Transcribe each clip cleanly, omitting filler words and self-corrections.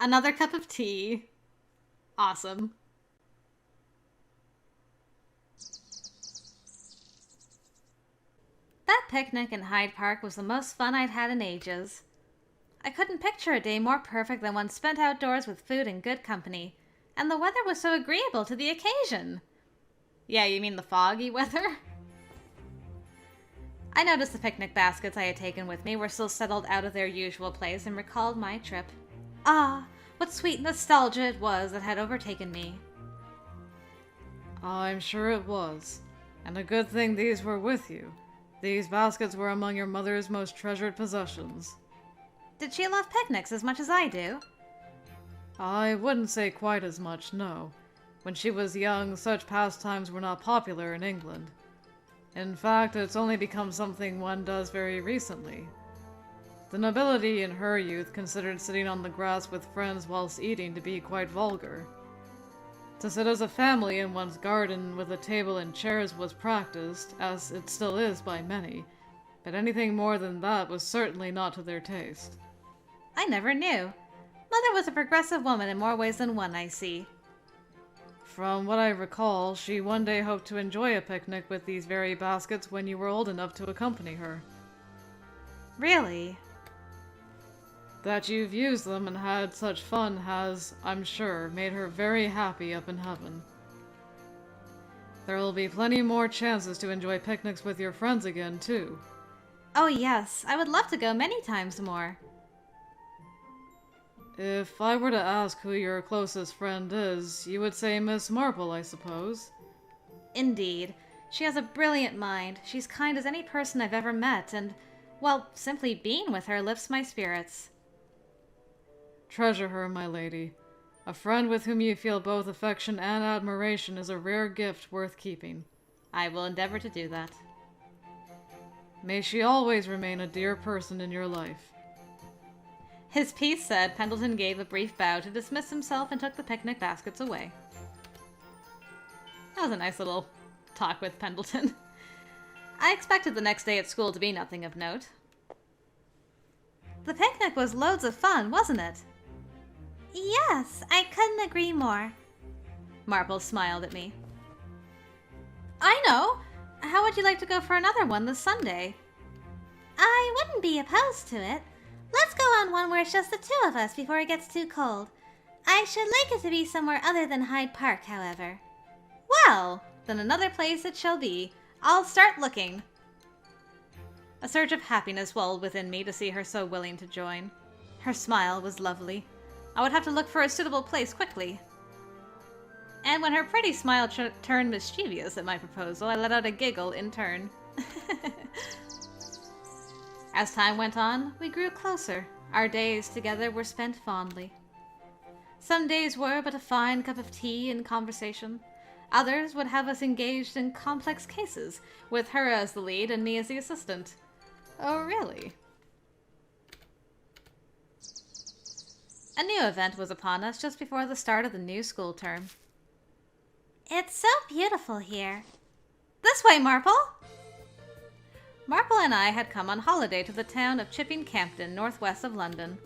Another cup of tea. Awesome. That picnic in Hyde Park was the most fun I'd had in ages. I couldn't picture a day more perfect than one spent outdoors with food and good company, and the weather was so agreeable to the occasion. Yeah, you mean the foggy weather? I noticed the picnic baskets I had taken with me were still settled out of their usual place and recalled my trip. Ah, what sweet nostalgia it was that had overtaken me. I'm sure it was. And a good thing these were with you. These baskets were among your mother's most treasured possessions. Did she love picnics as much as I do? I wouldn't say quite as much, no. When she was young, such pastimes were not popular in England. In fact, it's only become something one does very recently. The nobility in her youth considered sitting on the grass with friends whilst eating to be quite vulgar. To sit as a family in one's garden with a table and chairs was practiced, as it still is by many, but anything more than that was certainly not to their taste. I never knew. Mother was a progressive woman in more ways than one, I see. From what I recall, she one day hoped to enjoy a picnic with these very baskets when you were old enough to accompany her. Really? That you've used them and had such fun has, I'm sure, made her very happy up in heaven. There'll be plenty more chances to enjoy picnics with your friends again, too. Oh yes, I would love to go many times more. If I were to ask who your closest friend is, you would say Miss Marple, I suppose. Indeed. She has a brilliant mind. She's kind as any person I've ever met, and, well, simply being with her lifts my spirits. Treasure her, my lady. A friend with whom you feel both affection and admiration is a rare gift worth keeping. I will endeavor to do that. May she always remain a dear person in your life. His piece said, Pendleton gave a brief bow to dismiss himself and took the picnic baskets away. That was a nice little talk with Pendleton. I expected the next day at school to be nothing of note. The picnic was loads of fun, wasn't it? Yes, I couldn't agree more. Marple smiled at me. I know! How would you like to go for another one this Sunday? I wouldn't be opposed to it. Let's go on one where it's just the two of us before it gets too cold. I should like it to be somewhere other than Hyde Park, however. Well, then another place it shall be. I'll start looking. A surge of happiness welled within me to see her so willing to join. Her smile was lovely. I would have to look for a suitable place quickly. And when her pretty smile turned mischievous at my proposal, I let out a giggle in turn. As time went on, we grew closer. Our days together were spent fondly. Some days were but a fine cup of tea and conversation. Others would have us engaged in complex cases, with her as the lead and me as the assistant. Oh, really? A new event was upon us just before the start of the new school term. It's so beautiful here. This way, Marple! Marple and I had come on holiday to the town of Campton, northwest of London.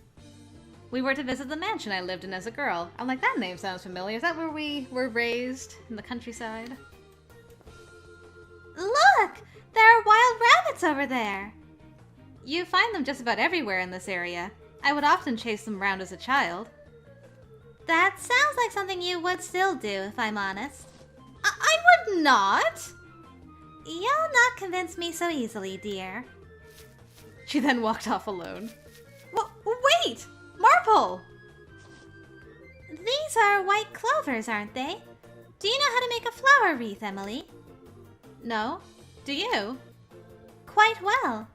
We were to visit the mansion I lived in as a girl. I'm like, that name sounds familiar. Is that where we were raised? In the countryside? Look! There are wild rabbits over there! You find them just about everywhere in this area. I would often chase them around as a child. That sounds like something you would still do, if I'm honest. I would not! You'll not convince me so easily, dear. She then walked off alone. Wait! Marple! These are white clovers, aren't they? Do you know how to make a flower wreath, Emily? No. Do you? Quite well.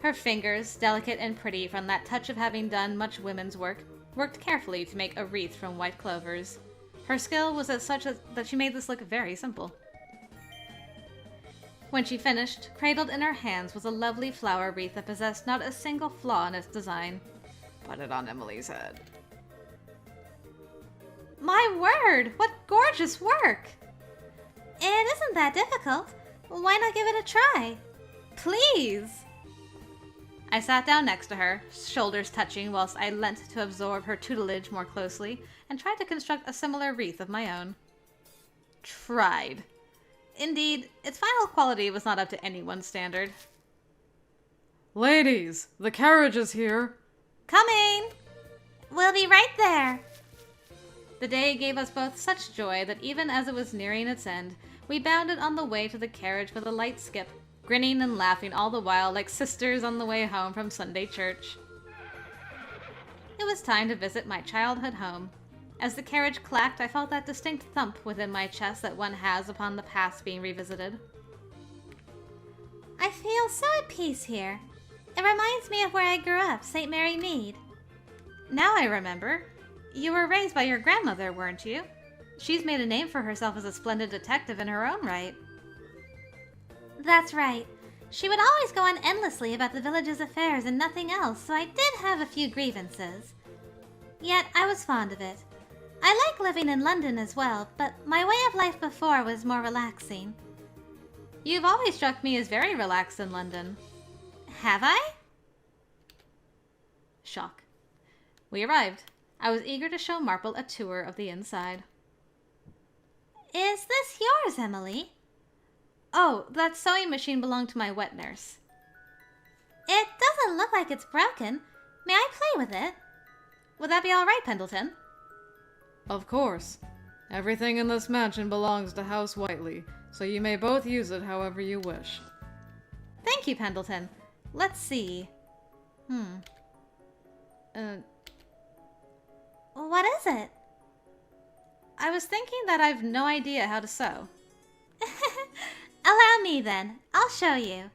Her fingers, delicate and pretty from that touch of having done much women's work, worked carefully to make a wreath from white clovers. Her skill was as such that she made this look very simple. When she finished, cradled in her hands was a lovely flower wreath that possessed not a single flaw in its design. Put it on Emily's head. My word! What gorgeous work! It isn't that difficult. Why not give it a try? Please! I sat down next to her, shoulders touching whilst I leant to absorb her tutelage more closely and tried to construct a similar wreath of my own. Tried. Indeed, its final quality was not up to anyone's standard. Ladies, the carriage is here. Coming! We'll be right there. The day gave us both such joy that even as it was nearing its end, we bounded on the way to the carriage with a light skip, grinning and laughing all the while like sisters on the way home from Sunday church. It was time to visit my childhood home. As the carriage clacked, I felt that distinct thump within my chest that one has upon the past being revisited. I feel so at peace here. It reminds me of where I grew up, St. Mary Mead. Now I remember. You were raised by your grandmother, weren't you? She's made a name for herself as a splendid detective in her own right. That's right. She would always go on endlessly about the village's affairs and nothing else, so I did have a few grievances. Yet I was fond of it. I like living in London as well, but my way of life before was more relaxing. You've always struck me as very relaxed in London. Have I? Shock. We arrived. I was eager to show Marple a tour of the inside. Is this yours, Emily? Oh, that sewing machine belonged to my wet nurse. It doesn't look like it's broken. May I play with it? Would that be all right, Pendleton? Of course. Everything in this mansion belongs to House Whiteley, so you may both use it however you wish. Thank you, Pendleton. Let's see. What is it? I was thinking that I've no idea how to sew. Allow me then. I'll show you.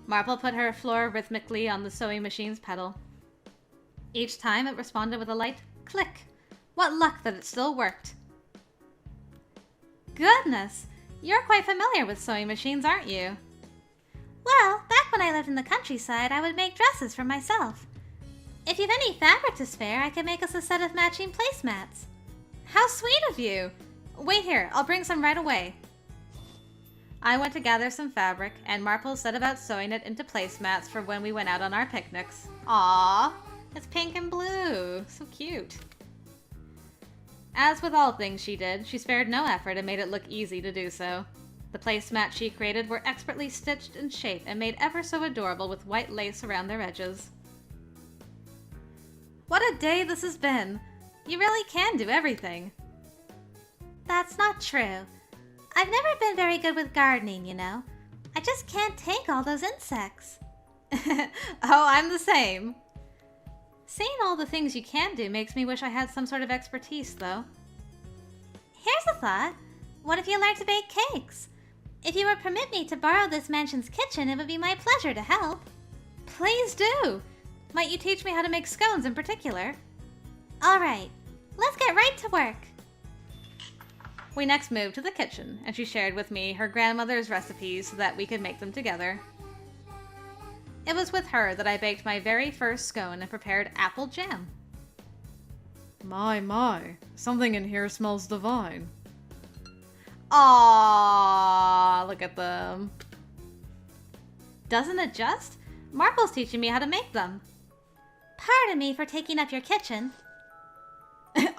Marple put her floor rhythmically on the sewing machine's pedal. Each time it responded with a light click. What luck that it still worked. Goodness, you're quite familiar with sewing machines, aren't you? Well, back when I lived in the countryside, I would make dresses for myself. If you've any fabric to spare, I can make us a set of matching placemats. How sweet of you! Wait here, I'll bring some right away. I went to gather some fabric, and Marple set about sewing it into placemats for when we went out on our picnics. Aww, it's pink and blue. So cute. As with all things she did, she spared no effort and made it look easy to do so. The placemats she created were expertly stitched in shape and made ever so adorable with white lace around their edges. What a day this has been! You really can do everything. That's not true. I've never been very good with gardening, you know. I just can't take all those insects. Oh, I'm the same. Seeing all the things you can do makes me wish I had some sort of expertise, though. Here's a thought. What if you learned to bake cakes? If you would permit me to borrow this mansion's kitchen, it would be my pleasure to help. Please do. Might you teach me how to make scones in particular? All right, let's get right to work. We next moved to the kitchen, and she shared with me her grandmother's recipes so that we could make them together. It was with her that I baked my very first scone and prepared apple jam. My, something in here smells divine. Aww, look at them. Doesn't it just? Marple's teaching me how to make them. Pardon me for taking up your kitchen.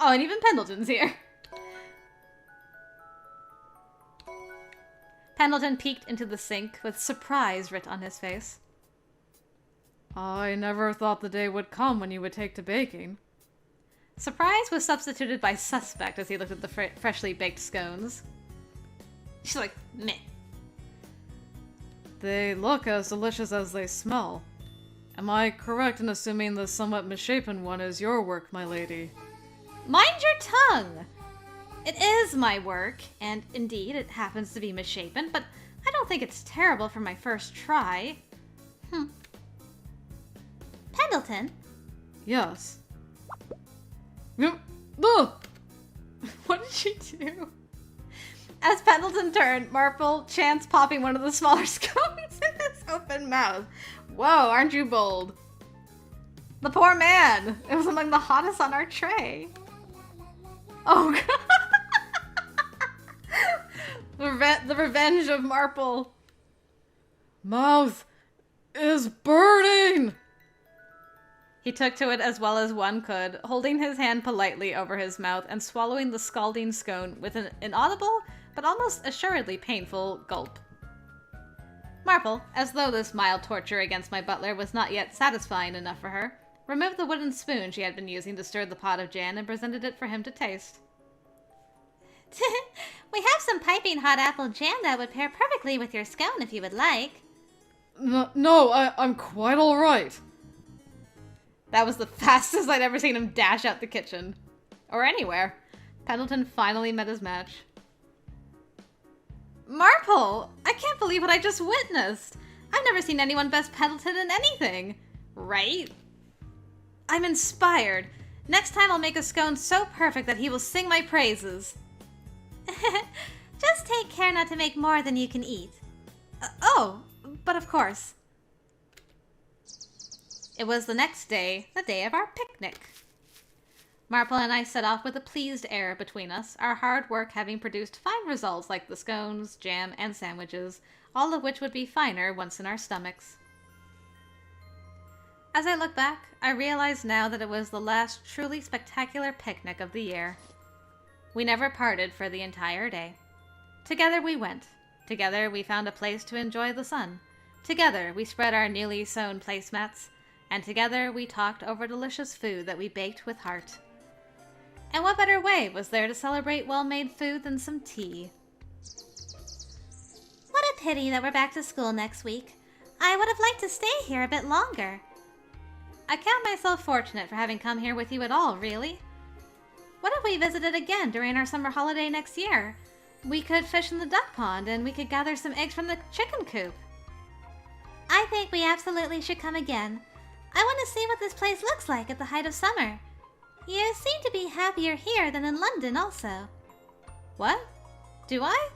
Oh, and even Pendleton's here. Pendleton peeked into the sink with surprise writ on his face. I never thought the day would come when you would take to baking. Surprise was substituted by suspect as he looked at the freshly baked scones. She's like, meh. They look as delicious as they smell. Am I correct in assuming the somewhat misshapen one is your work, my lady? Mind your tongue! It is my work, and indeed it happens to be misshapen, but I don't think it's terrible for my first try. Pendleton? Yes. What did she do? As Pendleton turned, Marple chanced popping one of the smaller scones in his open mouth. Whoa, aren't you bold? The poor man! It was among the hottest on our tray. Oh god! The revenge of Marple. Mouth is burning! He took to it as well as one could, holding his hand politely over his mouth and swallowing the scalding scone with an inaudible, but almost assuredly painful, gulp. Marple, as though this mild torture against my butler was not yet satisfying enough for her, removed the wooden spoon she had been using to stir the pot of jam and presented it for him to taste. We have some piping hot apple jam that would pair perfectly with your scone if you would like. No, I'm quite alright. That was the fastest I'd ever seen him dash out the kitchen. Or anywhere. Pendleton finally met his match. Marple! I can't believe what I just witnessed! I've never seen anyone best Pendleton in anything. Right? I'm inspired. Next time I'll make a scone so perfect that he will sing my praises. Just take care not to make more than you can eat. Oh, but of course. It was the next day, the day of our picnic. Marple and I set off with a pleased air between us, our hard work having produced fine results like the scones, jam, and sandwiches, all of which would be finer once in our stomachs. As I look back, I realize now that it was the last truly spectacular picnic of the year. We never parted for the entire day. Together we went. Together we found a place to enjoy the sun. Together we spread our newly sewn placemats. And together we talked over delicious food that we baked with heart. And what better way was there to celebrate well-made food than some tea? What a pity that we're back to school next week. I would have liked to stay here a bit longer. I count myself fortunate for having come here with you at all, really. What if we visited again during our summer holiday next year? We could fish in the duck pond, and we could gather some eggs from the chicken coop. I think we absolutely should come again. I want to see what this place looks like at the height of summer. You seem to be happier here than in London also. What? Do I?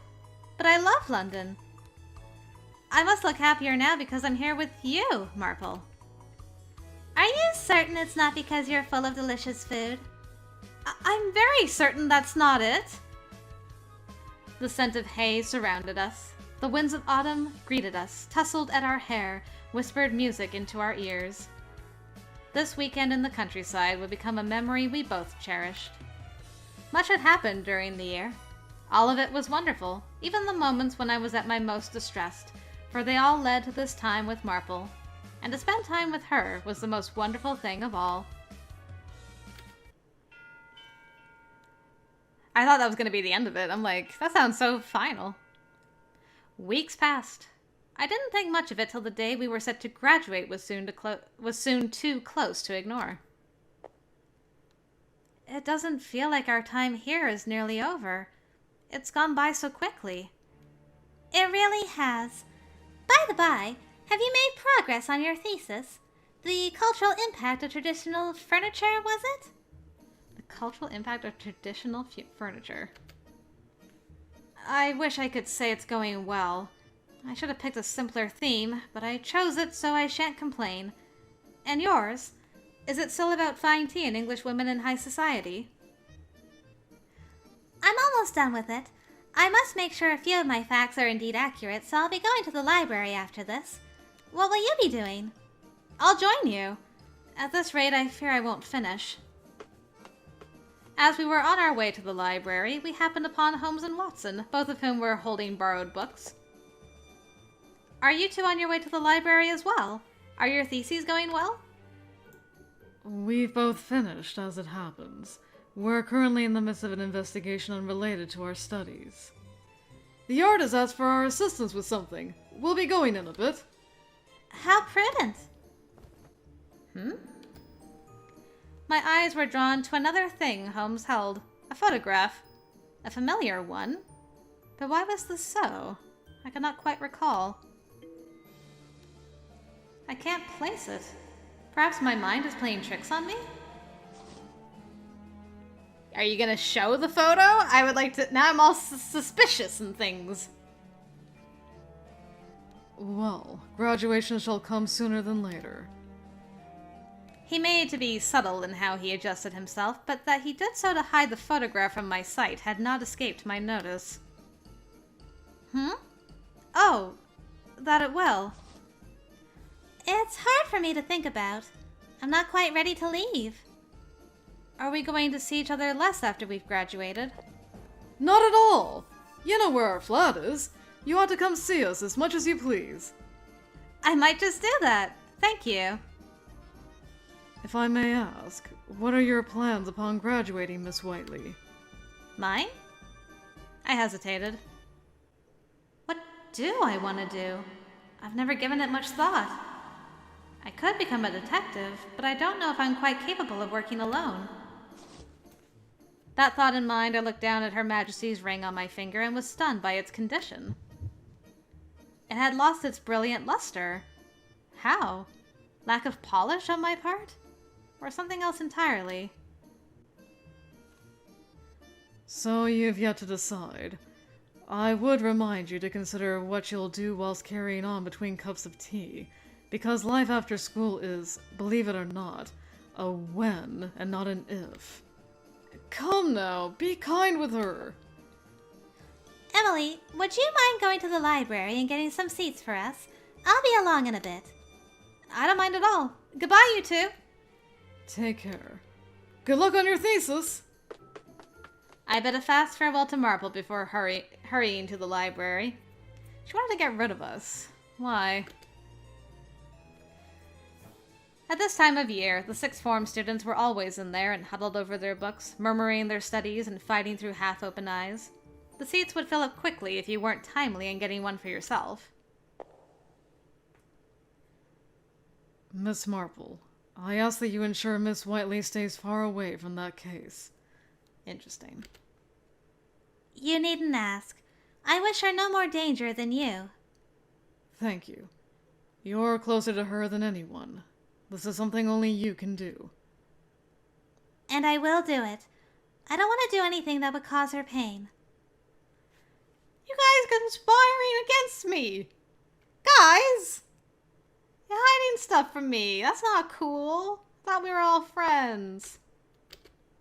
But I love London. I must look happier now because I'm here with you, Marple. Are you certain it's not because you're full of delicious food? I'm very certain that's not it. The scent of hay surrounded us. The winds of autumn greeted us, tussled at our hair, whispered music into our ears. This weekend in the countryside would become a memory we both cherished. Much had happened during the year. All of it was wonderful, even the moments when I was at my most distressed, for they all led to this time with Marple, and to spend time with her was the most wonderful thing of all. I thought that was going to be the end of it. I'm like, that sounds so final. Weeks passed. I didn't think much of it till the day we were set to graduate was soon too close to ignore. It doesn't feel like our time here is nearly over. It's gone by so quickly. It really has. By the by, have you made progress on your thesis? The cultural impact of traditional furniture, was it? The cultural impact of traditional furniture. I wish I could say it's going well. I should have picked a simpler theme, but I chose it so I shan't complain. And yours? Is it still about fine tea and English women in high society? I'm almost done with it. I must make sure a few of my facts are indeed accurate, so I'll be going to the library after this. What will you be doing? I'll join you. At this rate, I fear I won't finish. As we were on our way to the library, we happened upon Holmes and Watson, both of whom were holding borrowed books. Are you two on your way to the library as well? Are your theses going well? We've both finished, as it happens. We're currently in the midst of an investigation unrelated to our studies. The artist asked for our assistance with something. We'll be going in a bit. How prudent. My eyes were drawn to another thing Holmes held. A photograph. A familiar one. But why was this so? I could not quite recall. I can't place it. Perhaps my mind is playing tricks on me? Are you gonna show the photo? I would like to... Now I'm all suspicious and things. Well, graduation shall come sooner than later. He made to be subtle in how he adjusted himself, but that he did so to hide the photograph from my sight had not escaped my notice. Oh, that it will. It's hard for me to think about. I'm not quite ready to leave. Are we going to see each other less after we've graduated? Not at all! You know where our flat is. You ought to come see us as much as you please. I might just do that. Thank you. If I may ask, what are your plans upon graduating, Miss Whiteley? Mine? I hesitated. What do I want to do? I've never given it much thought. I could become a detective, but I don't know if I'm quite capable of working alone. That thought in mind, I looked down at Her Majesty's ring on my finger and was stunned by its condition. It had lost its brilliant luster. How? Lack of polish on my part? Or something else entirely? So you've yet to decide. I would remind you to consider what you'll do whilst carrying on between cups of tea, because life after school is, believe it or not, a when and not an if. Come now, be kind with her. Emily, would you mind going to the library and getting some seats for us? I'll be along in a bit. I don't mind at all. Goodbye, you two. Take care. Good luck on your thesis! I bid a fast farewell to Marple before hurrying to the library. She wanted to get rid of us. Why? At this time of year, the sixth form students were always in there and huddled over their books, murmuring their studies and fighting through half-open eyes. The seats would fill up quickly if you weren't timely in getting one for yourself. Miss Marple, I ask that you ensure Miss Whiteley stays far away from that case. Interesting. You needn't ask. I wish her no more danger than you. Thank you. You're closer to her than anyone. This is something only you can do. And I will do it. I don't want to do anything that would cause her pain. You guys conspiring against me! Guys! You're hiding stuff from me. That's not cool. Thought we were all friends.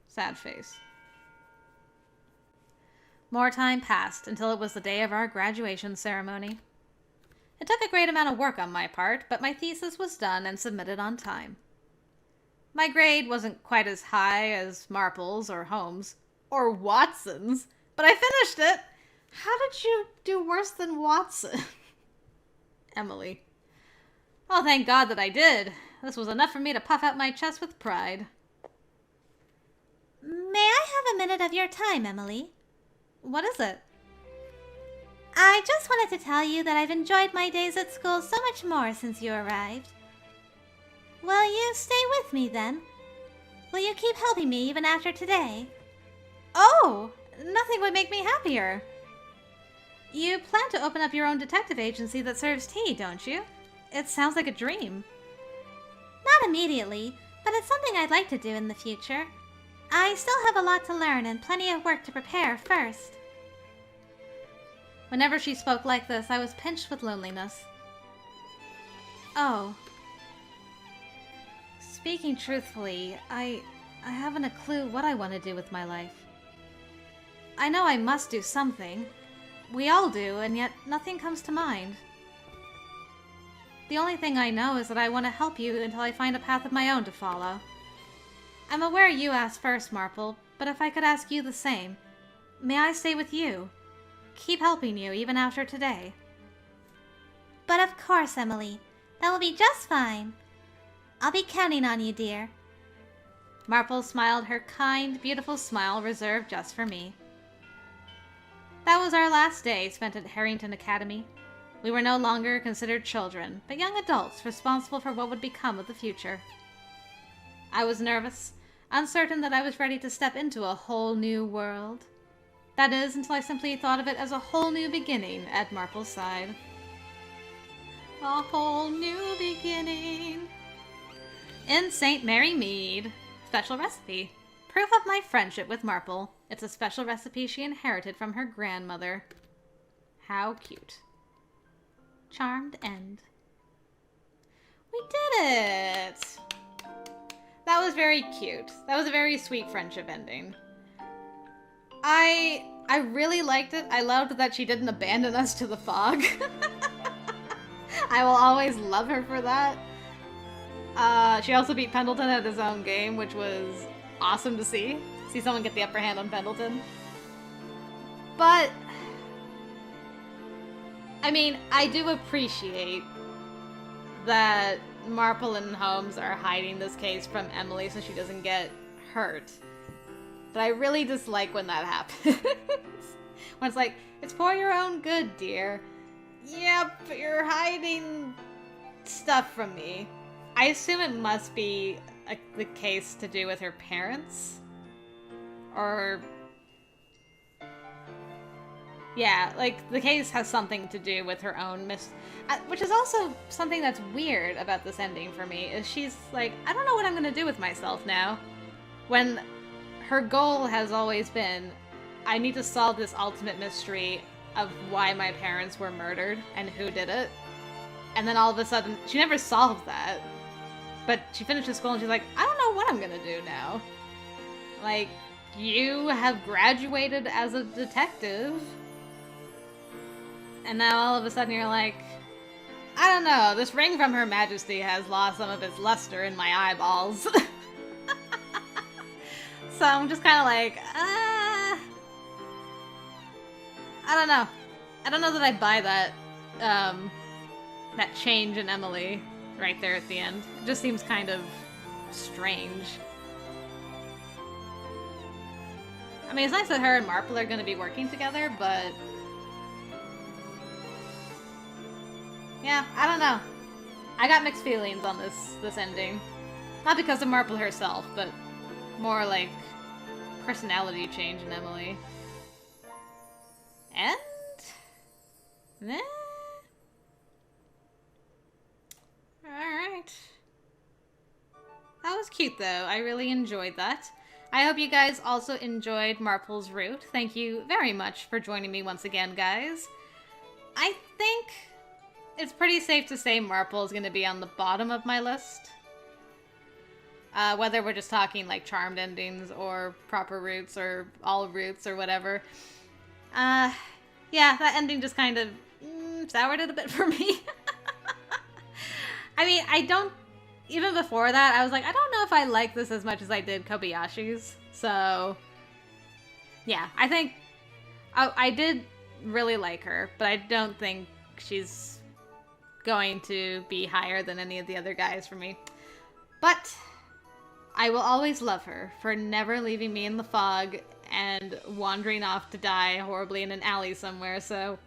Sad face. More time passed until it was the day of our graduation ceremony. It took a great amount of work on my part, but my thesis was done and submitted on time. My grade wasn't quite as high as Marple's or Holmes' or Watson's, but I finished it. How did you do worse than Watson? Emily. Oh, thank God that I did. This was enough for me to puff out my chest with pride. May I have a minute of your time, Emily? What is it? I just wanted to tell you that I've enjoyed my days at school so much more since you arrived. Will you stay with me then? Will you keep helping me even after today? Oh, nothing would make me happier. You plan to open up your own detective agency that serves tea, don't you? It sounds like a dream. Not immediately, but it's something I'd like to do in the future. I still have a lot to learn and plenty of work to prepare first. Whenever she spoke like this, I was pinched with loneliness. Oh. Speaking truthfully, I haven't a clue what I want to do with my life. I know I must do something. We all do, and yet nothing comes to mind. The only thing I know is that I want to help you until I find a path of my own to follow. I'm aware you asked first, Marple, but if I could ask you the same, may I stay with you? Keep helping you even after today. But of course, Emily. That will be just fine. I'll be counting on you, dear. Marple smiled her kind, beautiful smile reserved just for me. That was our last day spent at Harrington Academy. We were no longer considered children, but young adults responsible for what would become of the future. I was nervous, uncertain that I was ready to step into a whole new world. That is, until I simply thought of it as a whole new beginning at Marple's side. A whole new beginning. In St. Mary Mead. Special recipe. Proof of my friendship with Marple. It's a special recipe she inherited from her grandmother. How cute. Charmed end. We did it! That was very cute. That was a very sweet friendship ending. I really liked it. I loved that she didn't abandon us to the fog. I will always love her for that. She also beat Pendleton at his own game, which was awesome to see. See someone get the upper hand on Pendleton. But, I mean, I do appreciate that Marple and Holmes are hiding this case from Emily so she doesn't get hurt. But I really dislike when that happens. When it's like, it's for your own good, dear. Yep, you're hiding stuff from me. I assume it must be the case to do with her parents. Or... yeah, like, the case has something to do with her own which is also something that's weird about this ending for me, is she's like, I don't know what I'm gonna do with myself now. When her goal has always been, I need to solve this ultimate mystery of why my parents were murdered and who did it. And then all of a sudden, she never solved that. But she finishes school and she's like, I don't know what I'm gonna do now. Like, you have graduated as a detective. And now all of a sudden you're like, I don't know, this ring from Her Majesty has lost some of its luster in my eyeballs. So I'm just kind of like, I don't know. I don't know that I buy that, that change in Emily right there at the end. It just seems kind of strange. I mean, it's nice that her and Marple are going to be working together, but... yeah, I don't know. I got mixed feelings on this ending. Not because of Marple herself, but more like personality change in Emily. And... eh. Alright. That was cute, though. I really enjoyed that. I hope you guys also enjoyed Marple's Route. Thank you very much for joining me once again, guys. I think it's pretty safe to say Marple is going to be on the bottom of my list. Whether we're just talking like charmed endings or proper routes or all routes or whatever. Yeah, that ending just kind of soured it a bit for me. I mean, I don't... even before that, I was like, I don't know if I like this as much as I did Kobayashi's. So, yeah, I think... I did really like her, but I don't think she's going to be higher than any of the other guys for me. But I will always love her for never leaving me in the fog and wandering off to die horribly in an alley somewhere, so...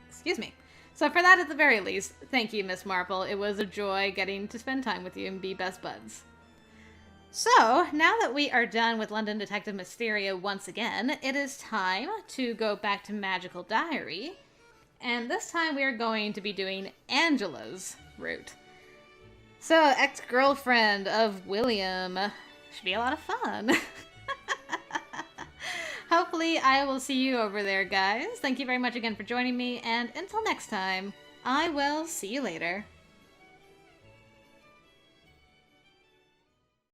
excuse me. So for that, at the very least, thank you, Miss Marple. It was a joy getting to spend time with you and be best buds. So, now that we are done with London Detective Mysteria once again, it is time to go back to Magical Diary. And this time we are going to be doing Angela's route. So, ex-girlfriend of William. Should be a lot of fun. Hopefully I will see you over there, guys. Thank you very much again for joining me, and until next time, I will see you later.